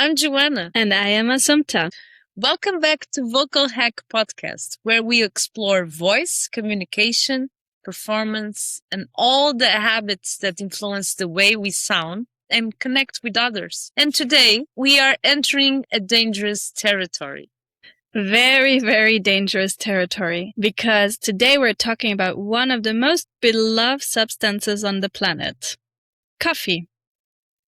I'm Joanna. And I am Assumpta. Welcome back to Vocal Hack Podcast, where we explore voice, communication, performance, and all the habits that influence the way we sound and connect with others. And today, we are entering a dangerous territory. Very, very dangerous territory, because today we're talking about one of the most beloved substances on the planet, coffee.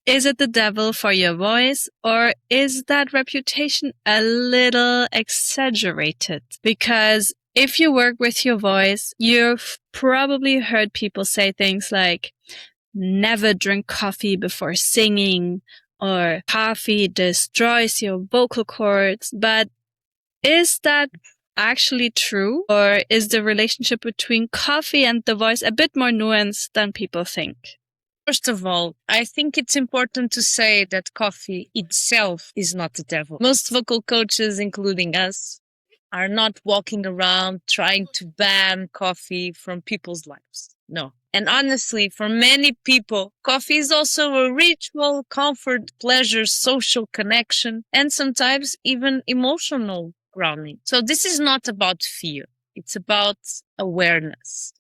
Is it the devil for your voice, or is that reputation a little exaggerated? Because if you work with your voice, you've probably heard people say things like, never drink coffee before singing, or coffee destroys your vocal cords. But is that actually true? Or is the relationship between coffee and the voice a bit more nuanced than people think? First of all, I think it's important to say that coffee itself is not the devil. Most vocal coaches, including us, are not walking around trying to ban coffee from people's lives. No. And honestly, for many people, coffee is also a ritual, comfort, pleasure, social connection, and sometimes even emotional grounding. So this is not about fear. It's about awareness.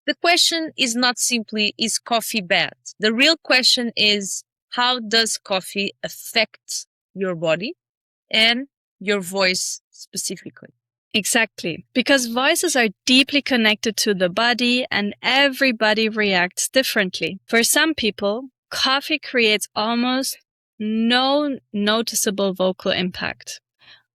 The question is not simply, is coffee bad? The real question is, how does coffee affect your body and your voice specifically? Exactly. Because voices are deeply connected to the body and everybody reacts differently. For some people, coffee creates almost no noticeable vocal impact.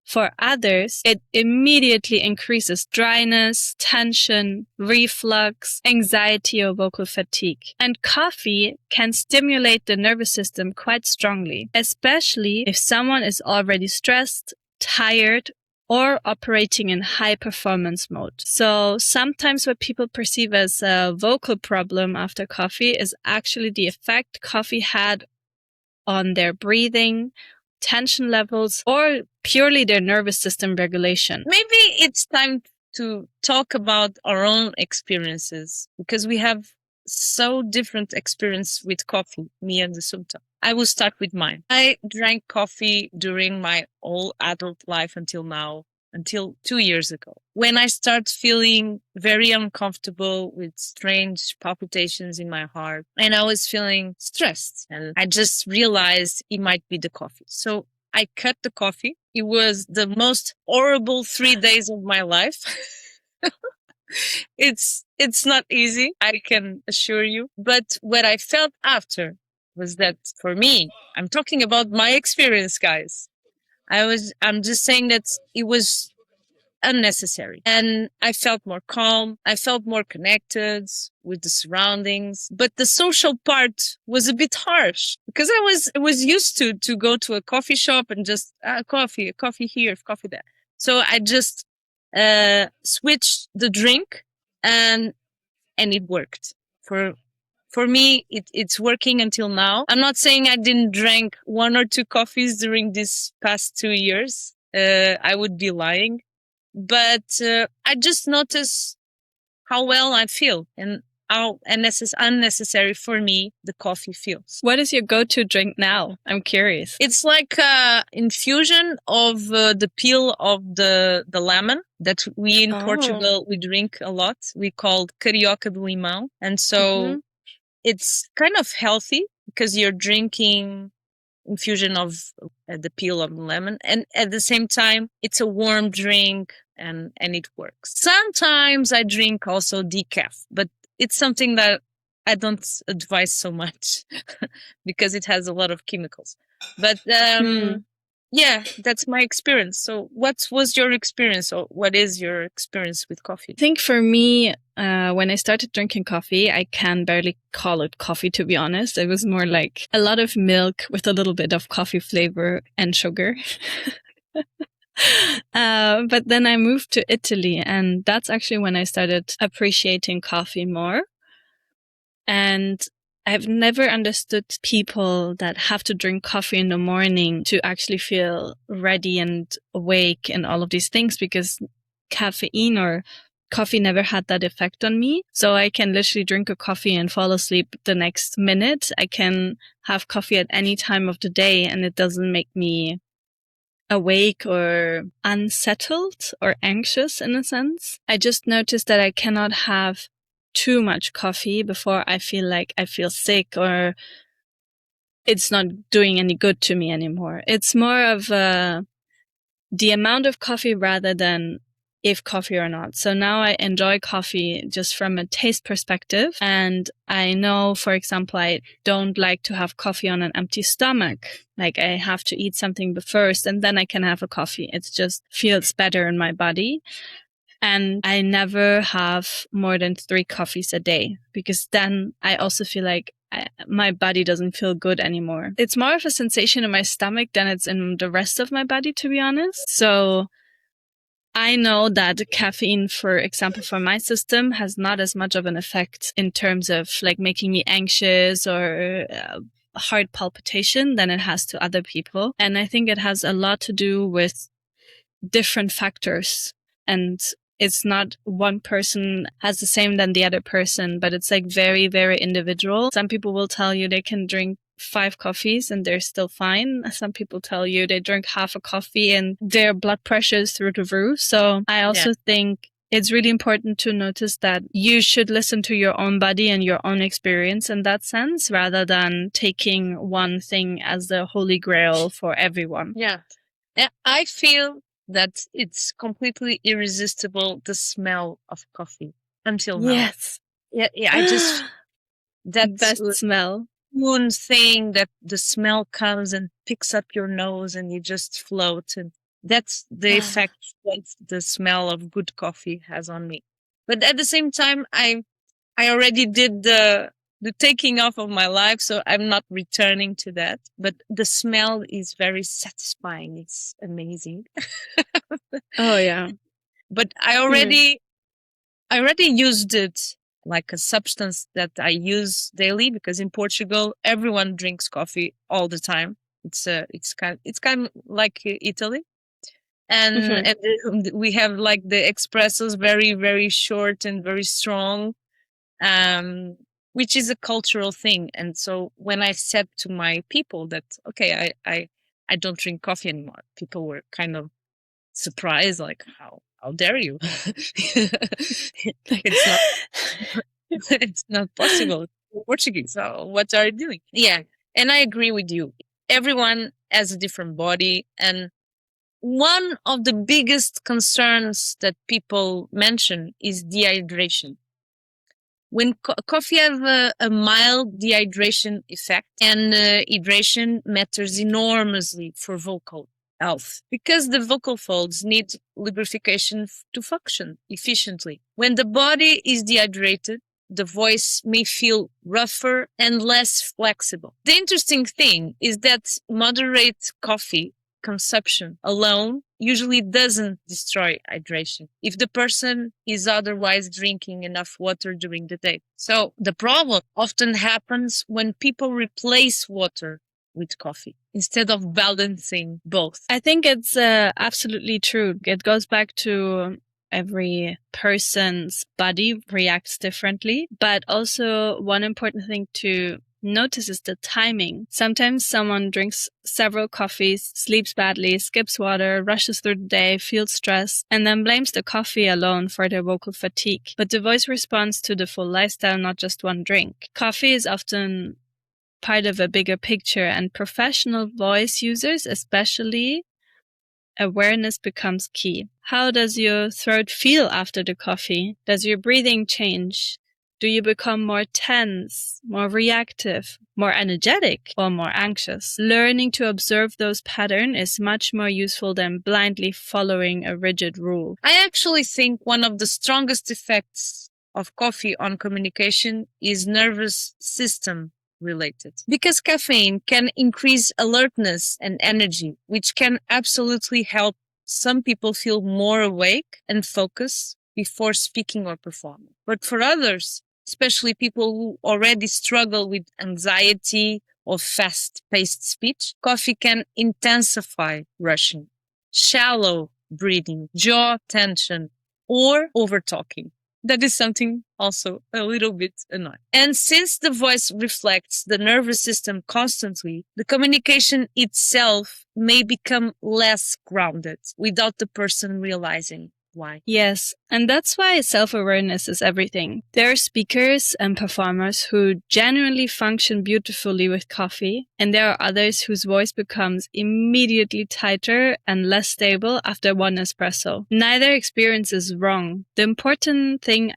For others, it immediately increases dryness, tension, reflux, anxiety, or vocal fatigue. And coffee can stimulate the nervous system quite strongly, especially if someone is already stressed, tired, or operating in high performance mode. So sometimes what people perceive as a vocal problem after coffee is actually the effect coffee had on their breathing, tension levels, or purely their nervous system regulation. Maybe it's time to talk about our own experiences, because we have so different experience with coffee, me and the Sumta. I will start with mine. I drank coffee during my whole adult life until now, until 2 years ago, when I start feeling very uncomfortable with strange palpitations in my heart, and I was feeling stressed, and I just realized it might be the coffee. So I cut the coffee. It was the most horrible 3 days of my life. It's not easy, I can assure you. But what I felt after was that, for me, I'm talking about my experience, guys. I'm just saying that it was unnecessary. And I felt more calm. I felt more connected with the surroundings. But the social part was a bit harsh, because I was used to go to a coffee shop and just coffee here, coffee there. So I just switched the drink, and it worked. For me, it's working until now. I'm not saying I didn't drink 1 or 2 coffees during these past 2 years. I would be lying. But I just notice how well I feel and how unnecessary for me the coffee feels. What is your go-to drink now? I'm curious. It's like an infusion of the peel of the lemon that we in Portugal, we drink a lot. We call carioca de limão. And so it's kind of healthy, because you're drinking infusion of the peel of lemon, and at the same time it's a warm drink, and it works. Sometimes I drink also decaf, but it's something that I don't advise so much because it has a lot of chemicals. But yeah, that's my experience. So what was your experience, or what is your experience with coffee? I think for me, when I started drinking coffee, I can barely call it coffee, to be honest. It was more like a lot of milk with a little bit of coffee flavor and sugar. But then I moved to Italy, and that's actually when I started appreciating coffee more. And I've never understood people that have to drink coffee in the morning to actually feel ready and awake and all of these things, because caffeine or coffee never had that effect on me. So I can literally drink a coffee and fall asleep the next minute. I can have coffee at any time of the day and it doesn't make me awake or unsettled or anxious in a sense. I just noticed that I cannot have too much coffee before I feel like I feel sick or it's not doing any good to me anymore. It's more of the amount of coffee rather than if coffee or not. So now I enjoy coffee just from a taste perspective. And I know, for example, I don't like to have coffee on an empty stomach. Like I have to eat something first and then I can have a coffee. It just feels better in my body. And I never have more than 3 coffees a day because then I also feel like my body doesn't feel good anymore. It's more of a sensation in my stomach than it's in the rest of my body, to be honest. So I know that caffeine, for example, for my system has not as much of an effect in terms of like making me anxious or heart palpitation than it has to other people. And I think it has a lot to do with different factors. And it's not one person has the same than the other person, but it's like very, very individual. Some people will tell you they can drink 5 coffees and they're still fine. Some people tell you they drink half a coffee and their blood pressure is through the roof. So I also think it's really important to notice that you should listen to your own body and your own experience in that sense, rather than taking one thing as the holy grail for everyone. Yeah. I feel that it's completely irresistible, the smell of coffee until now. Yes. Yeah, I just that best smell. one thing that the smell comes and picks up your nose and you just float, and that's the effect that the smell of good coffee has on me. But at the same time, I already did the taking off of my life, so I'm not returning to that. But the smell is very satisfying. It's amazing. Oh yeah. But I already used it like a substance that I use daily, because in Portugal everyone drinks coffee all the time. It's kind of like Italy. And, and we have like the espressos, very, very short and very strong, which is a cultural thing. And so when I said to my people that, okay, I don't drink coffee anymore, people were kind of surprised, like, how dare you? It's not it's not possible. You're Portuguese. So what are you doing? Yeah. And I agree with you. Everyone has a different body. And one of the biggest concerns that people mention is dehydration. When coffee have a mild dehydration effect, and hydration matters enormously for vocal health, because the vocal folds need lubrication to function efficiently. When the body is dehydrated, the voice may feel rougher and less flexible. The interesting thing is that moderate coffee consumption alone usually doesn't destroy hydration if the person is otherwise drinking enough water during the day. So the problem often happens when people replace water with coffee instead of balancing both. I think it's absolutely true. It goes back to every person's body reacts differently, but also one important thing to notice is the timing. Sometimes someone drinks several coffees, sleeps badly, skips water, rushes through the day, feels stressed, and then blames the coffee alone for their vocal fatigue. But the voice responds to the full lifestyle, not just one drink. Coffee is often part of a bigger picture, and professional voice users especially, awareness becomes key. How does your throat feel after the coffee? Does your breathing change? Do you become more tense, more reactive, more energetic, or more anxious? Learning to observe those patterns is much more useful than blindly following a rigid rule. I actually think one of the strongest effects of coffee on communication is nervous system related, because caffeine can increase alertness and energy, which can absolutely help some people feel more awake and focused before speaking or performing. But for others, especially people who already struggle with anxiety or fast-paced speech, coffee can intensify rushing, shallow breathing, jaw tension, or over talking. That is something also a little bit annoying. And since the voice reflects the nervous system constantly, the communication itself may become less grounded without the person realizing why. Yes, and that's why self-awareness is everything. There are speakers and performers who genuinely function beautifully with coffee, and there are others whose voice becomes immediately tighter and less stable after one espresso. Neither experience is wrong. The important thing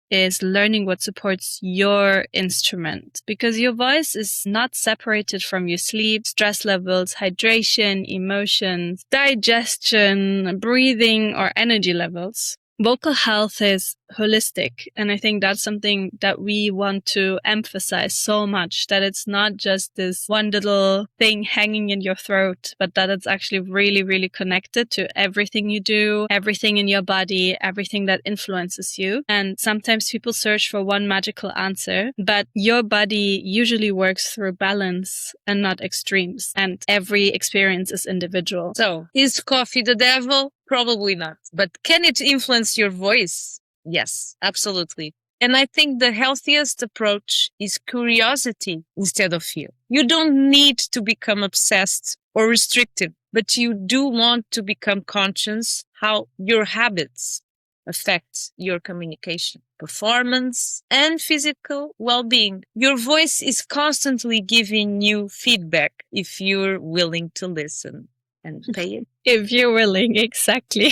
is learning what supports your instrument, because your voice is not separated from your sleep, stress levels, hydration, emotions, digestion, breathing, or energy levels. Vocal health is holistic, and I think that's something that we want to emphasize so much, that it's not just this one little thing hanging in your throat, but that it's actually really, really connected to everything you do, everything in your body, everything that influences you. And sometimes people search for one magical answer, but your body usually works through balance and not extremes, and every experience is individual. So, is coffee the devil? Probably not. But can it influence your voice? Yes, absolutely. And I think the healthiest approach is curiosity instead of fear. You don't need to become obsessed or restrictive, but you do want to become conscious how your habits affect your communication, performance, and physical well-being. Your voice is constantly giving you feedback if you're willing to listen and pay it. If you're willing, exactly.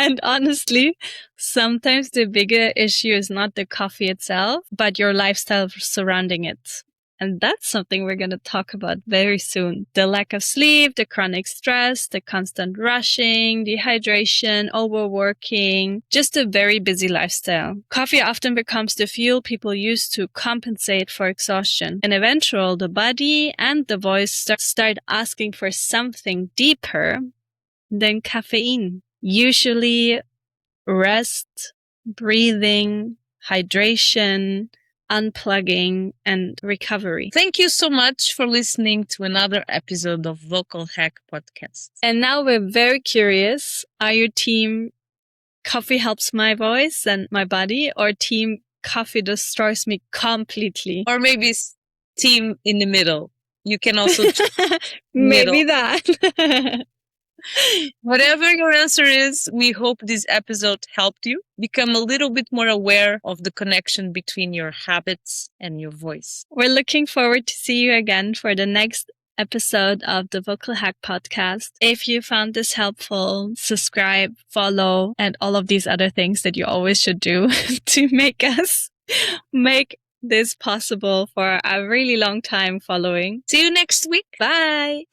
And honestly, sometimes the bigger issue is not the coffee itself, but your lifestyle surrounding it. And that's something we're going to talk about very soon. The lack of sleep, the chronic stress, the constant rushing, dehydration, overworking, just a very busy lifestyle. Coffee often becomes the fuel people use to compensate for exhaustion. And eventually, the body and the voice start asking for something deeper than caffeine. Usually rest, breathing, hydration, unplugging, and recovery. Thank you so much for listening to another episode of Vocal Hack Podcast. And now we're very curious. Are you team coffee helps my voice and my body, or team coffee destroys me completely? Or maybe team in the middle. You can also maybe that. Whatever your answer is, we hope this episode helped you become a little bit more aware of the connection between your habits and your voice. We're looking forward to see you again for the next episode of the Vocal Hack Podcast. If you found this helpful, subscribe, follow, and all of these other things that you always should do to make this possible for a really long time following. See you next week. Bye.